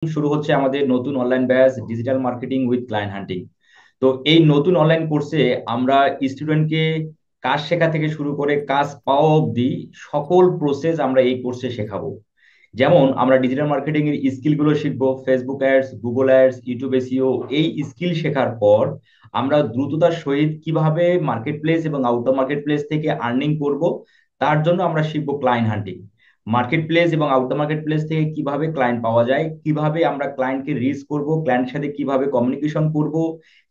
শুরু হচ্ছে আমাদের নতুন online batch digital marketing with client হান্টিং। তো এই নতুন অনলাইন কোর্সে আমরা স্টুডেন্টকে কাজ শেখা থেকে শুরু করে কাজ পাওয়া অবধি সকল প্রসেস আমরা এই কোর্সে শেখাবো। যেমন আমরা ডিজিটাল মার্কেটিং এর স্কিল গুলো শিখবো, Facebook ads, Google ads, YouTube SEO. এই স্কিল শেখার পর আমরা দ্রুততার সহিত কিভাবে মার্কেট প্লেস এবং আউট অফ মার্কেট প্লেস থেকে আর্নিং করব, তার জন্য আমরা শিখবো ক্লায়েন্ট হান্টিং। মার্কেট প্লেস এবং আউট অফ মার্কেট প্লেস থেকে কিভাবে ক্লায়েন্ট পাওয়া যায়, কিভাবে আমরা ক্লায়েন্টকে রিচ করব, ক্লায়েন্টের সাথে কিভাবে কমিউনিকেশন করব,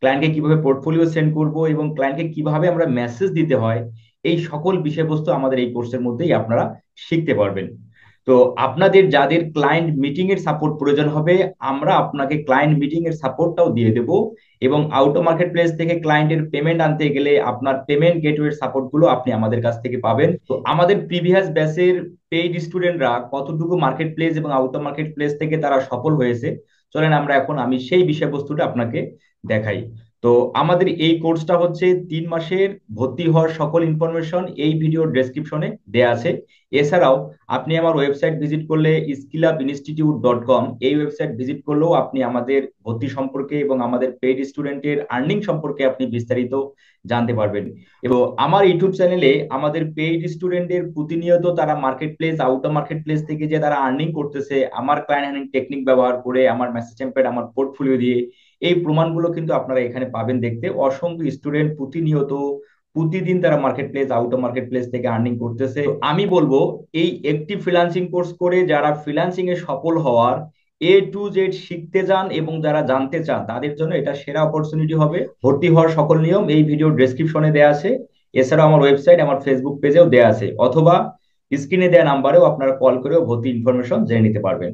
ক্লায়েন্টকে কিভাবে পোর্টফোলিও সেন্ড করব এবং ক্লায়েন্টকে কিভাবে আমরা মেসেজ দিতে হয়, এই সকল বিষয়বস্তু আমাদের এই কোর্সের মধ্যেই আপনারা শিখতে পারবেন। তো আপনাদের যাদের ক্লায়েন্ট মিটিং এর সাপোর্ট প্রয়োজন হবে, আমরা আপনাকে ক্লায়েন্ট মিটিং এর সাপোর্টটাও দিয়ে দেব। এবং আউট অফ মার্কেট প্লেস থেকে ক্লায়েন্টের পেমেন্ট আনতে গেলে আপনার পেমেন্ট গেটওয়ে সাপোর্ট গুলো আপনি আমাদের কাছ থেকে পাবেন। তো আমাদের প্রিভিয়াস ব্যাচের পেইড স্টুডেন্টরা কতটুকু মার্কেট প্লেস এবং আউট অফ মার্কেট প্লেস থেকে তারা সফল হয়েছে, চলেন আমি সেই বিষয়বস্তুটা আপনাকে দেখাই। তো আমাদের এই কোর্সটা হচ্ছে 3 মাসের। ভর্তি হওয়ার সকল ইনফরমেশন এই ভিডিওর ডেসক্রিপশনে দেয়া আছে। এছাড়াও আপনি আমার ওয়েবসাইট ভিজিট করলে skillup.institute.com, এই ওয়েবসাইট ভিজিট করলেও আপনি আমাদের ভর্তি সম্পর্কে এবং আমাদের পেইড স্টুডেন্টের আর্নিং সম্পর্কে আপনি বিস্তারিত জানতে পারবেন। এবং আমার ইউটিউব চ্যানেলে আমাদের পেইড স্টুডেন্টদের প্রতিনিয়ত তারা market place out of market place থেকে যে তারা আর্নিং করতেছে আমার ক্লায়েন্ট হ্যান্ডলিং টেকনিক ব্যবহার করে, আমার মেসেজ টেমপ্লেট, আমার পোর্টফোলিও দিয়ে, এই প্রমাণগুলো কিন্তু আপনারা এখানে পাবেন দেখতে। অসংখ্য স্টুডেন্ট প্রতিনিয়ত প্রতিদিন তারা market place out of market place থেকে আর্নিং করতেছে। তো আমি বলবো এই একটি ফ্রিল্যান্সিং কোর্স করে যারা ফ্রিল্যান্সিং এ সফল হওয়ার A to Z শিখতে চান এবং যারা জানতে চান তাদের জন্য এটা সেরা অপরচুনিটি হবে। ভর্তি হওয়ার সকল নিয়ম এই ভিডিও ডেসক্রিপশনে দেওয়া আছে। এছাড়াও আমার ওয়েবসাইট, আমার ফেসবুক পেজেও দেওয়া আছে, অথবা স্ক্রিনে দেওয়া নাম্বারেও আপনারা কল করেও ভর্তি ইনফরমেশন জেনে নিতে পারবেন।